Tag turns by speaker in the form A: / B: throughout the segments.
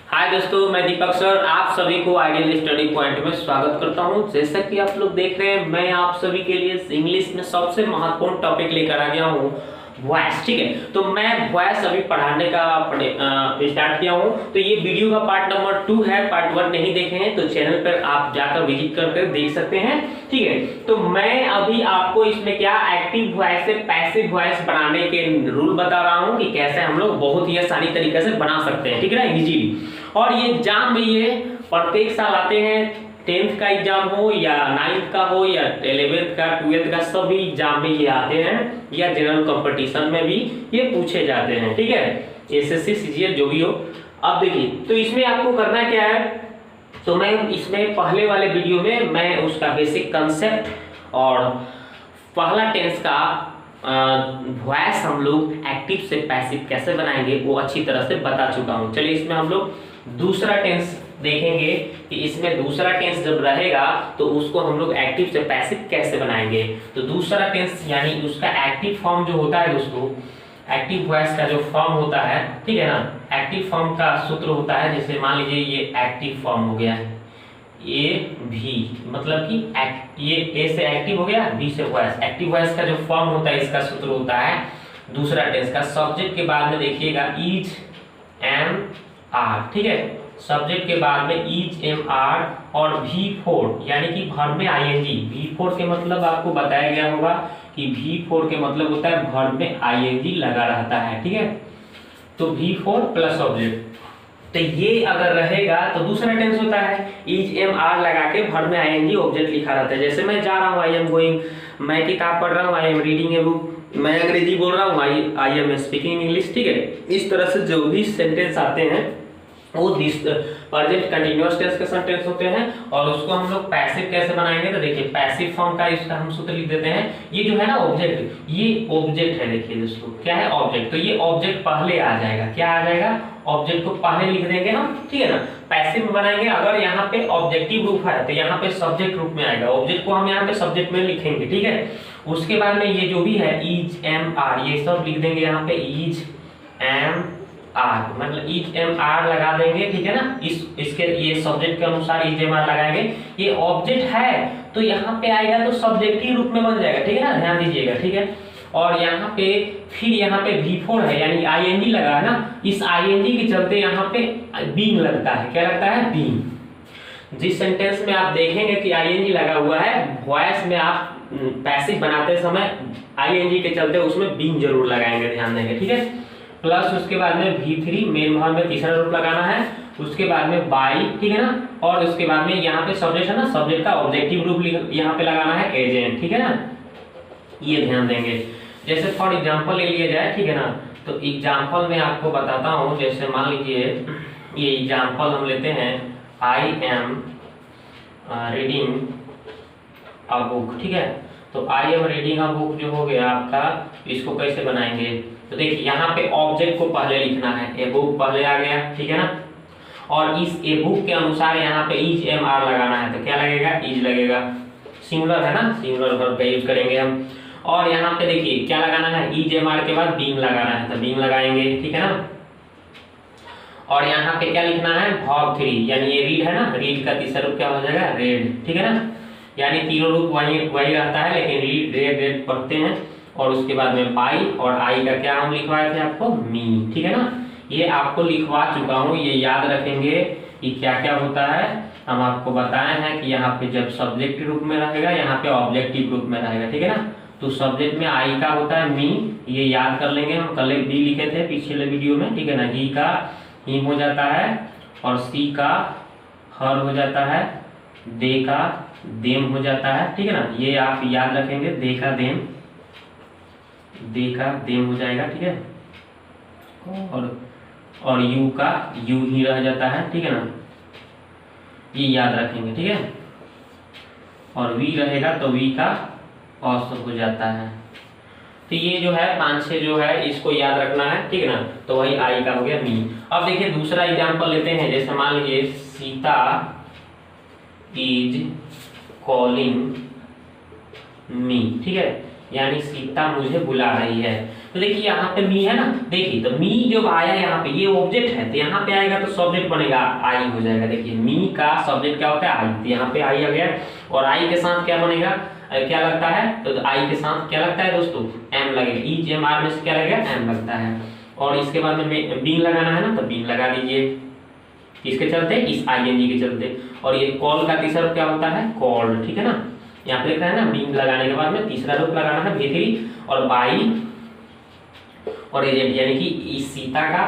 A: हाय दोस्तों, मैं दीपक सर आप सभी को आइडियल स्टडी पॉइंट में स्वागत करता हूं। जैसा कि आप लोग देख रहे हैं, मैं आप सभी के लिए इंग्लिश में सबसे महत्वपूर्ण टॉपिक लेकर आ गया हूं, वॉइस। ठीक है, तो मैं वॉइस अभी पढ़ाने का स्टार्ट किया हूं। तो ये वीडियो का पार्ट नंबर 2 है, पार्ट 1 नहीं देखे हैं तो चैनल पर आप जाकर विजिट करके देख सकते हैं। ठीक है, तो मैं अभी आपको इसमें क्या एक्टिव वॉइस से पैसिव वॉइस बनाने के रूल बता रहा हूं कि कैसे हम लोग बहुत ही आसानी तरीके से बना सकते हैं। ठीक है ना, इजीली। और ये एग्जाम भी ये प्रत्येक साल आते हैं, 10th का एग्जाम हो या 9th का हो या 11th का 12th का, सभी एग्जाम में ये आते हैं या जनरल कंपटीशन में भी ये पूछे जाते हैं। ठीक है, एसएससी सीजीएल जो भी हो। अब देखिए, तो इसमें आपको करना क्या है, तो मैं इसमें पहले वाले वीडियो में मैं उसका बेसिक कंसेप्ट और पहला टेंस का वॉइस हम लोग एक्टिव से पैसिव कैसे बनाएंगे वो अच्छी तरह से बता चुका हूं। चलिए, इसमें हम लोग दूसरा टेंस देखेंगे कि इसमें दूसरा टेंस जब रहेगा तो उसको हम लोग एक्टिव से पैसिव कैसे बनाएंगे। तो दूसरा टेंस यानी उसका एक्टिव फॉर्म जो होता है दोस्तों, एक्टिव वॉइस का जो फॉर्म होता है, ठीक है ना, एक्टिव फॉर्म का सूत्र होता है, जैसे मान लीजिए ये एक्टिव फॉर्म हो गया है, ए भी, मतलब कि ये ए से एक्टिव हो गया, बी से वॉइस। एक्टिव वॉइस का जो फॉर्म होता है, इसका सूत्र होता है दूसरा टेंस का, सब्जेक्ट के बाद में देखिएगा इज एम आर। ठीक है, सब्जेक्ट के बाद में इज एम आर और V4 यानी कि वर्ब में आईएनजी। V4 के मतलब आपको बताया गया होगा कि V4 के मतलब होता है वर्ब में आईएनजी लगा रहता है। ठीक है, तो V4 प्लस ऑब्जेक्ट, तो ये अगर रहेगा तो दूसरा टेंस होता है इज एम आर लगा के वर्ब में आईएनजी ऑब्जेक्ट लिखा रहता है। जैसे मैं जा रहा हूँ, आई एम गोइंग, मैं किताब पढ़ रहा हूँ, I am reading a book, मैं अंग्रेजी बोल रहा हूँ, आई एम स्पीकिंग इंग्लिश। ठीक है, इस तरह से जो भी सेंटेंस आते हैं वो प्रेजेंट कंटीन्यूअस टेंस के सेंटेंस होते हैं। और उसको हम लोग पैसिव कैसे बनाएंगे, तो देखिए पैसिव फॉर्म का इसका हम सूत्र लिख देते हैं। ये जो है ना ऑब्जेक्ट, ये ऑब्जेक्ट है, देखिए दोस्तों क्या है ऑब्जेक्ट, तो ये ऑब्जेक्ट पहले आ जाएगा। क्या आ जाएगा, ऑब्जेक्ट को पहले लिख देंगे हम। ठीक है ना, पैसिव में बनाएंगे अगर यहाँ पे ऑब्जेक्टिव रूप है तो यहाँ पे सब्जेक्ट रूप में आएगा, ऑब्जेक्ट को हम यहाँ पे सब्जेक्ट में लिखेंगे। ठीक है, उसके बाद में ये जो भी है इज एम आर, ये सब लिख देंगे यहाँ पे इज एम आर, मतलब इज एम आर लगा देंगे। ठीक है ना, इसके ये सब्जेक्ट के अनुसार इज एम आर लगाएंगे। ये ऑब्जेक्ट है तो यहाँ पे आएगा तो सब्जेक्टिव रूप में बन जाएगा। ठीक है ना, ध्यान दीजिएगा। ठीक है, और यहाँ पे फिर यहाँ पे V4 है यानी आईएनजी लगा है ना, इस आईएनजी के चलते यहाँ पे बीइंग लगता है। क्या लगता है, बीइंग। जिस सेंटेंस में आप देखेंगे कि आईएनजी लगा हुआ है, वॉइस में आप पैसिव बनाते समय आईएनजी के चलते उसमें बीइंग जरूर लगाएंगे, ध्यान देंगे। ठीक है, प्लस उसके बाद में V3 मेन वर्ब में तीसरा रूप लगाना है, उसके बाद में बाई। ठीक है ना, और उसके बाद में यहाँ पे सब्जेक्ट है ना, सब्जेक्ट का ऑब्जेक्टिव रूप यहाँ पे लगाना है एजेंट। ठीक है ना, ये ध्यान देंगे। जैसे फॉर एग्जांपल ले लिया जाए, ठीक है ना, तो एग्जांपल में आपको बताता हूँ। जैसे मान लीजिए ये एग्जांपल हम लेते हैं, I am reading a book. ठीक है, तो I am reading a book जो हो गया आपका, इसको कैसे बनाएंगे, तो देखिए यहाँ पे ऑब्जेक्ट को पहले लिखना है, ए बुक पहले आ गया। ठीक है ना, और इस ए बुक के अनुसार यहाँ पे इज एम आर लगाना है, तो क्या लगेगा, इज लगेगा। सिंगुलर है ना, सिंगुलर वर्ब का यूज करेंगे हम। और यहाँ पे देखिए क्या लगाना है, इज एम आर के बाद बीइंग लगाना है, तो बीइंग लगाएंगे। ठीक है ना, और यहाँ पे क्या लिखना है, वर्ब 3 यानी ये रीड है ना, रीड का तीसरा रूप क्या हो जाएगा, रेड। ठीक है ना, यानी तीनों रूप वही रहता है, लेकिन रीड रेड रेड पढ़ते हैं। और उसके बाद में बाई, और आई का क्या हम लिखवाए थे आपको, मी। ठीक है ना, ये आपको लिखवा चुका हूँ, ये याद रखेंगे कि क्या क्या होता है। हम आपको बताए हैं कि यहाँ पे जब सब्जेक्ट रूप में रहेगा, यहाँ पे ऑब्जेक्टिव रूप में रहेगा। ठीक है ना, तो सब्जेक्ट में आई का होता है मी, ये याद कर लेंगे। हम कल भी लिखे थे पिछले वीडियो में। ठीक है ना, ही का हिम हो जाता है, और सी का हर हो जाता है, दे का देम हो जाता है। ठीक है ना, ये आप याद रखेंगे, दे का देम, दे का देम हो जाएगा। ठीक है, और यू का यू ही रह जाता है। ठीक है ना, ये याद रखेंगे। ठीक है, और वी रहेगा तो वी का औसत हो जाता है। तो ये जो है 5-6 जो है इसको याद रखना है। ठीक है ना, तो वही आई का हो गया मी। अब देखिए दूसरा एग्जांपल लेते हैं। जैसे मान लीजिए सीता इज कॉलिंग मी। ठीक है, यानी सीता मुझे बुला रही है। तो देखिए यहाँ पे मी है ना, देखिए तो मी जब आया यहाँ पे, ये ऑब्जेक्ट है, तो यहाँ पे आएगा तो सब्जेक्ट बनेगा आई हो जाएगा। देखिए मी का सब्जेक्ट क्या होता है आई, तो यहाँ पे आई आ गया, और आई के साथ क्या बनेगा, क्या लगता है, तो आई के साथ क्या लगता है दोस्तों, एम लगेगा, ई जे एम आर में से क्या लगेगा, एम लगता है। और इसके बाद में बीन लगाना है ना, तो बीन लगा दीजिए, किसके चलते, इस आईएनजी के चलते। और ये कॉल का तीसरा रूप क्या होता है, कॉल्ड, ठीक है ना, यहाँ पे लिख रहा है ना, बीन लगाने के बाद में तीसरा रूप लगाना है V3 और बाई और एजेंट, यानी कि इस सीता का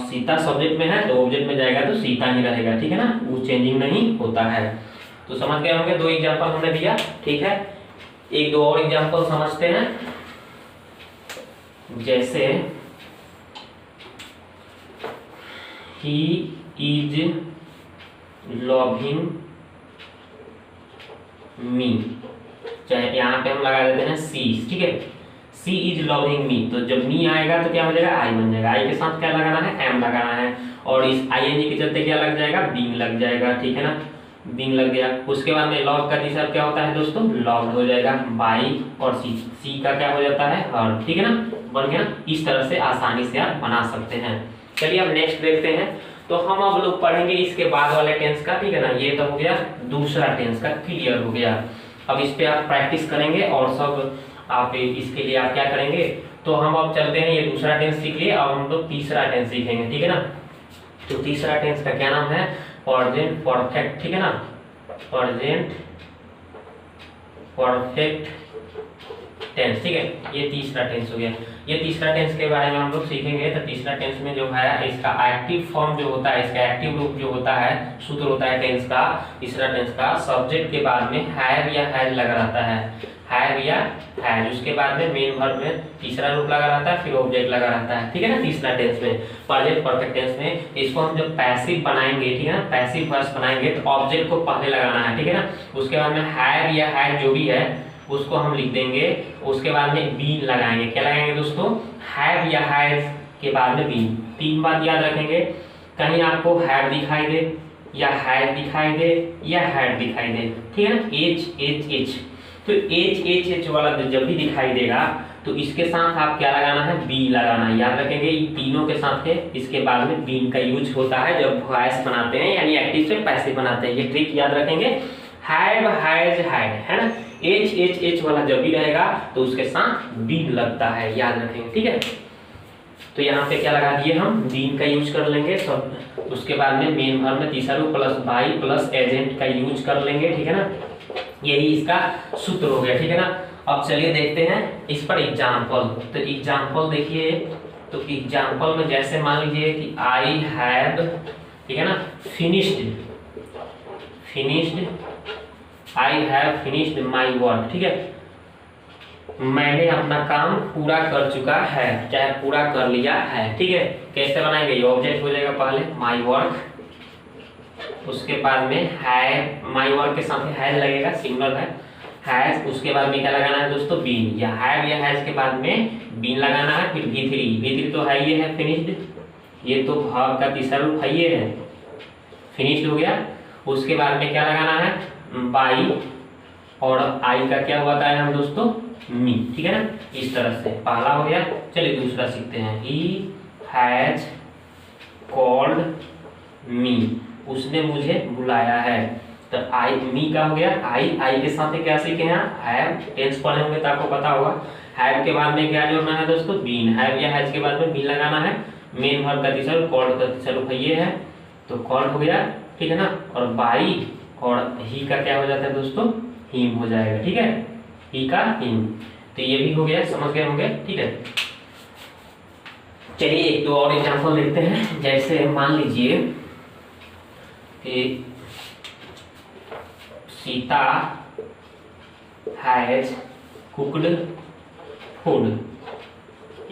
A: सीता सब्जेक्ट में है तो ऑब्जेक्ट में जाएगा तो सीता ही रहेगा, ठीक है ना, वो चेंजिंग नहीं होता है। तो समझ गए होंगे, दो एग्जांपल हमने दिया, ठीक है। एक दो और एग्जांपल समझते हैं, जैसे ही इज लविंग मी, चाहे यहाँ पे हम लगा देते हैं सी, ठीक है, सी इज लविंग मी, तो जब मी आएगा तो क्या हो जाएगा, आई बन जाएगा, आई के साथ क्या लगाना है, एम लगाना है, और इस आईएनजी के चलते क्या लग जाएगा, बीन लग जाएगा, ठीक है ना, बीन लग गया। उसके बाद में लव का तीसरा क्या होता है दोस्तों, लव्ड हो जाएगा, बाई और सी, सी का क्या हो जाता है, हर, ठीक है ना, बन गया। इस तरह से आसानी से आप बना सकते हैं। चलिए अब नेक्स्ट देखते हैं, तो हम अब लोग पढ़ेंगे इसके बाद वाले टेंस का, ठीक है ना, ये तो हो गया दूसरा टेंस का, क्लियर हो गया। अब इस पे आप प्रैक्टिस करेंगे और सब आप इसके लिए आप क्या करेंगे, तो हम अब चलते हैं, ये दूसरा टेंस सीख लिए, अब हम लोग तीसरा टेंस सीखेंगे, ठीक है ना। तो तीसरा टेंस का क्या नाम है, प्रेजेंट परफेक्ट, ठीक है ना, प्रेजेंट परफेक्ट टेंस, ठीक है, ये तीसरा टेंस हो गया। ये तीसरा टेंस के बारे में हम लोग सीखेंगे। तो तीसरा टेंस में जो है इसका एक्टिव फॉर्म जो होता है, इसका एक्टिव रूप जो होता है, सूत्र होता है टेंस का, तीसरा टेंस का, सब्जेक्ट के बाद में हैव या हैज लगा रहता है, हैव या हैज, उसके बाद में मेन वर्ब में तीसरा रूप लगा रहता है, फिर ऑब्जेक्ट लगा रहता है, ठीक है ना। तीसरा टेंस में, प्रेजेंट परफेक्ट टेंस में इसको हम जब पैसिव बनाएंगे, ठीक है ना, पैसिव वॉइस बनाएंगे तो ऑब्जेक्ट को पहले लगाना है, ठीक है ना, उसके बाद में हैव या हैज जो भी है उसको हम लिख देंगे, उसके बाद में बीन लगाएंगे, क्या लगाएंगे दोस्तों, हैव या हैज के बाद में बीन। तीन बात याद रखेंगे, कहीं आपको हैव दिखाई दे या हैज दिखाई दे या हैड दिखाई दे, ठीक है ना, एच एच एच, तो एच एच एच वाला जब भी दिखाई देगा तो इसके साथ आप क्या लगाना है, बी लगाना है, याद रखेंगे, ये तीनों के साथ है, इसके बाद में बीन का यूज होता है जब वॉइस बनाते हैं, यानी एक्टिव से पैसिव बनाते हैं, ये ट्रिक याद रखेंगे। हैव हैज हैड, है ना, एच एच एच वाला जब भी रहेगा तो उसके साथ बीन लगता है, याद रखेंगे, ठीक है। तो यहाँ पे क्या लगा दिए हम, बीन का यूज कर लेंगे सब, उसके बाद में मेन वर्ब में तीसरा रूप प्लस बाई प्लस एजेंट का यूज कर लेंगे, ठीक है ना, यही इसका सूत्र हो गया, ठीक है ना। अब चलिए देखते हैं इस पर एग्जाम्पल। तो एग्जाम्पल देखिए, तो एग्जाम्पल में जैसे मान लीजिए कि आई हैव, ठीक है ना, finished, I have finished my work, ठीक है, मैंने अपना काम पूरा कर चुका है, चाहे पूरा कर लिया है, ठीक है। कैसे बनाएंगे, ये ऑब्जेक्ट हो जाएगा पहले माई वर्क, उसके बाद में हैव, माई वर्क के साथ हैज लगेगा, सिंगुलर है, हैज, उसके बाद में क्या लगाना है दोस्तों, बीन, या हैव या हैज के बाद में बीन लगाना है, फिर V3 तो है ये है फिनिश्ड, ये तो वर्ब का तीसरा रूप है ये है, फिनिश्ड हो गया। उसके बाद में क्या लगाना है, बाई, और आई का क्या हुआ था हम दोस्तों, मी, ठीक है ना, इस तरह से पहला हो गया। चलिए दूसरा सीखते हैं, ही हैज कॉल्ड मी, उसने मुझे बुलाया है, तो आई मी का हो गया, आई के साथ क्या सीखे हैं, हैव, टेंस पढ़े होंगे तो आपको पता होगा, हैव के बाद में क्या जोड़ना है दोस्तों, बीन, हैव या हैज के बाद में बीन लगाना है, मेन वर्ब का तीसरा रूप, कॉल्ड का तीसरा रूप ये है, तो कॉल्ड हो गया, ठीक है ना, और बाई और ही का क्या हो जाता है दोस्तों, हिम हो जाएगा, ठीक है, ही का हिम, तो ये भी हो गया, समझ गए होंगे, ठीक है। चलिए एक दो और एग्जांपल देखते हैं, जैसे मान लीजिए कि सीता हैज कुक्ड फूड,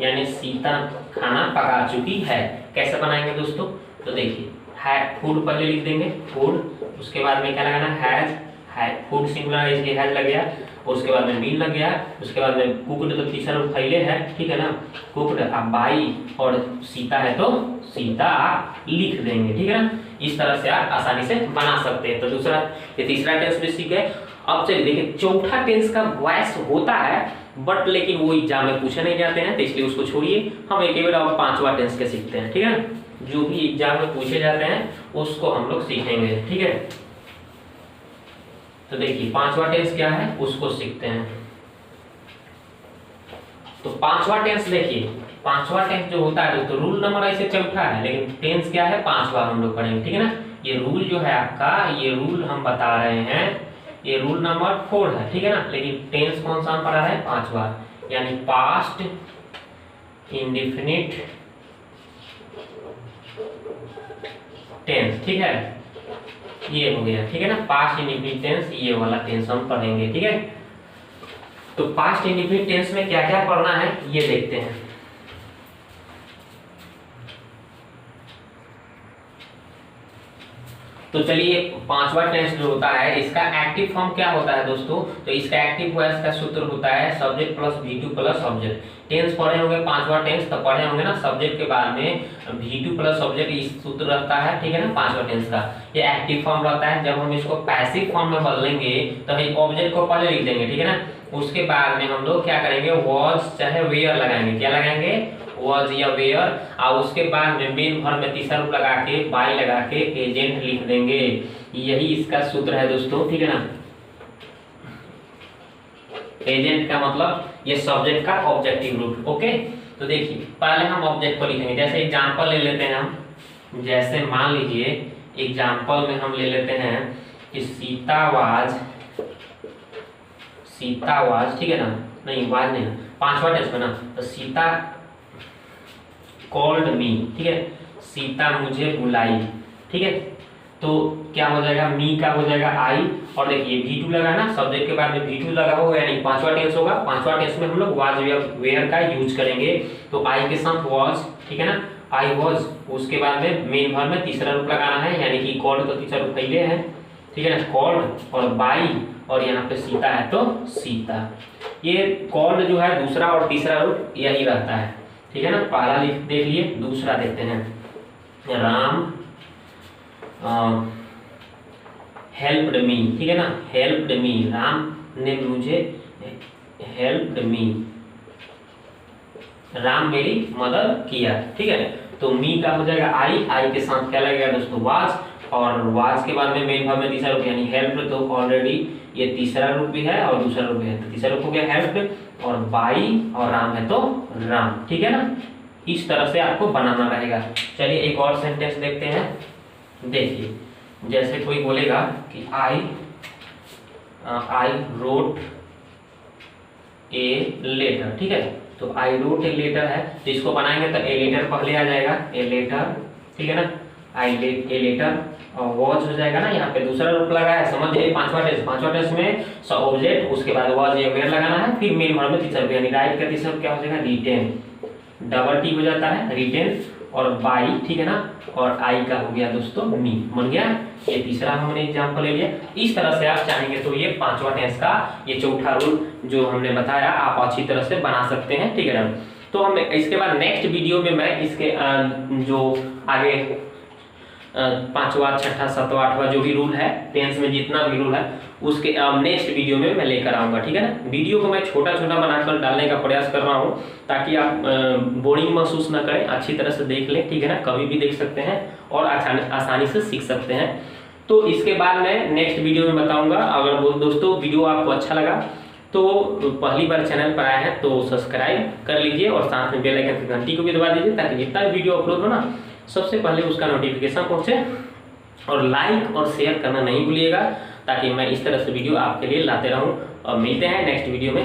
A: यानी सीता खाना पका चुकी है। कैसे बनाएंगे दोस्तों, तो देखिए है फूड पहले लिख देंगे, फूड, उसके बाद में क्या लगाना हैज, फूड सिंगुलर है इसलिए हैज लग गया, उसके बाद में बीन लग गया, उसके बाद में कुक्ड तो तीसरा रूप फैले है, ठीक है ना, कुक्ड, अब बाई और सीता है तो सीता आप लिख देंगे, ठीक है ना। इस तरह से आप आसानी से बना सकते हैं। तो दूसरा, ये तीसरा टेंस भी सीख गए। अब चलिए देखिए चौथा टेंस का वॉइस होता है बट लेकिन वो एग्जाम में पूछे नहीं जाते हैं, तो इसलिए उसको छोड़िए। हम एक बार अब 5वां टेंस के सीखते हैं, ठीक है ना। जो भी एग्जाम में पूछे जाते हैं उसको हम लोग सीखेंगे, ठीक है। तो देखिए 5वां टेंस क्या है उसको सीखते हैं। तो 5वां टेंस देखिए, 5वां टेंस जो होता है तो रूल नंबर ऐसे चौथा है, लेकिन टेंस क्या है 5वां हम लोग पढ़ेंगे, ठीक है ना। ये रूल जो है आपका, ये रूल हम बता रहे हैं, ये रूल नंबर 4 है, ठीक है ना। लेकिन टेंस कौन सा हम पढ़ा है 5वां, यानी पास्ट इंडेफिनिट टेंस, ठीक है। ये हो गया, ठीक है ना। पास्ट इंडेफिनिट टेंस, ये वाला टेंस हम पढ़ेंगे, ठीक है। तो पास्ट इंडेफिनिट टेंस में क्या क्या पढ़ना है ये देखते हैं। तो चलिए 5वां टेंस जो होता है इसका एक्टिव फॉर्म क्या होता है दोस्तों, तो इसका एक्टिव वॉइस का सूत्र होता है subject plus V2 plus object. Tense पढ़े होंगे 5वां टेंस, तो पढ़े होंगे ना सब्जेक्ट के बाद में V2 प्लस ऑब्जेक्ट, इस सूत्र रहता है, ठीक है ना 5वां टेंस का। ये एक्टिव फॉर्म रहता है। जब हम इसको पैसिव फॉर्म में बदलेंगे तो हम ऑब्जेक्ट को पहले लिख देंगे, ठीक है ना। उसके बाद में हम लोग क्या करेंगे, वॉज चाहे वेयर लगाएंगे, क्या लगाएंगे, वॉज या वेयर, और उसके बाद में मेन वर्ब में तीसरा रूप लगा के बाई लगा के एजेंट लिख देंगे। यही इसका सूत्र है दोस्तों, ठीक है ना। एजेंट का मतलब ये सब्जेक्ट का ऑब्जेक्टिव रूट, ओके। तो देखिए पहले हम ऑब्जेक्ट को लिखेंगे, जैसे एग्जांपल ले लेते हैं हम, जैसे मान लीजिए एग्जांपल में हम ले लेते हैं कि सीता वाज, ठीक है ना, नहीं वाज नहीं, 5वां टेंस में ना, तो सीता कॉल्ड मी, ठीक है, सीता मुझे बुलाई, ठीक है। तो क्या हो जाएगा, मी का हो जाएगा आई, और देखिए V2 लगा ना, सब्जेक्ट के बाद में V2 लगा होगा, यानी 5वां टेंस होगा। 5वां टेंस में हम लोग वाज या वेयर का यूज करेंगे, तो आई के साथ वाज, ठीक है ना, आई वाज। उसके बाद में मेन वर्ब में तीसरा रूप लगाना है, यानी कि कॉल्ड तो तीसरा रूप पहले है, ठीक है ना, कॉल्ड और बाई, और यहाँ पे सीता है तो सीता। ये कॉल्ड जो है दूसरा और तीसरा रूप यही रहता है, ठीक है ना। पहला देख लिए, दूसरा देखते हैं, राम हेल्प्ड मी, ठीक है ना, हेल्प्ड मी, राम ने मुझे हेल्प्ड मी, राम मेरी मदद किया, ठीक है। तो मी का हो जाएगा आई, आई के साथ क्या लगेगा दोस्तों, वाज, और वाज के बाद में मेन वर्ब में तीसरा रूप यानी हेल्प्ड, तो ऑलरेडी ये तीसरा रूप भी है और दूसरा रूप भी है, तो तीसरा रूप हो गया हेल्प्ड, और बाई और राम है तो राम, ठीक है ना। इस तरह से आपको बनाना रहेगा। चलिए एक और सेंटेंस देखते हैं। देखिए जैसे कोई बोलेगा कि आई रोट ए लेटर, ठीक है, तो आई रोट ए लेटर है, तो इसको बनाएंगे तो ए लेटर पहले आ जाएगा, ए लेटर, ठीक है ना, ए लेटर, और वॉज हो जाएगा ना, यहाँ पे दूसरा रूप लगा है, समझ जाइए 5वां टेंस में ऑब्जेक्ट, उसके बाद वॉज या वेयर लगाना है, फिर मेन वर्ब में तीसरा रूप, यानी राइट का तीसरा रूप क्या हो जाएगा, रिटेन, डबल टी हो जाता है रिटेन, और बाई, ठीक है ना, और आई का हो गया दोस्तों मी, बन गया। ये तीसरा हमने एग्जांपल ले लिया। इस तरह से आप चाहेंगे तो ये 5वां टेंस का ये चौथा रूल जो हमने बताया आप अच्छी तरह से बना सकते हैं, ठीक है ना। तो हम इसके बाद नेक्स्ट वीडियो में मैं इसके जो आगे 5वां 6वां 7वां 8वां जो भी रूल है टेंस में, जितना भी रूल है उसके नेक्स्ट वीडियो में मैं लेकर आऊँगा, ठीक है ना। वीडियो को मैं छोटा छोटा बनाकर डालने का प्रयास कर रहा हूँ ताकि आप बोरिंग महसूस न करें, अच्छी तरह से देख लें, ठीक है ना, कभी भी देख सकते हैं और आसानी से सीख सकते हैं। तो इसके बाद मैं नेक्स्ट वीडियो में बताऊँगा। अगर दोस्तों वीडियो आपको अच्छा लगा तो पहली बार चैनल पर आए हैं तो सब्सक्राइब कर लीजिए और साथ में बेल आइकन की घंटी को भी दबा दीजिए ताकि जितना भी वीडियो अपलोड हो ना सबसे पहले उसका नोटिफिकेशन पहुंचे, और लाइक और शेयर करना नहीं भूलिएगा ताकि मैं इस तरह से वीडियो आपके लिए लाते रहूं। और मिलते हैं नेक्स्ट वीडियो में।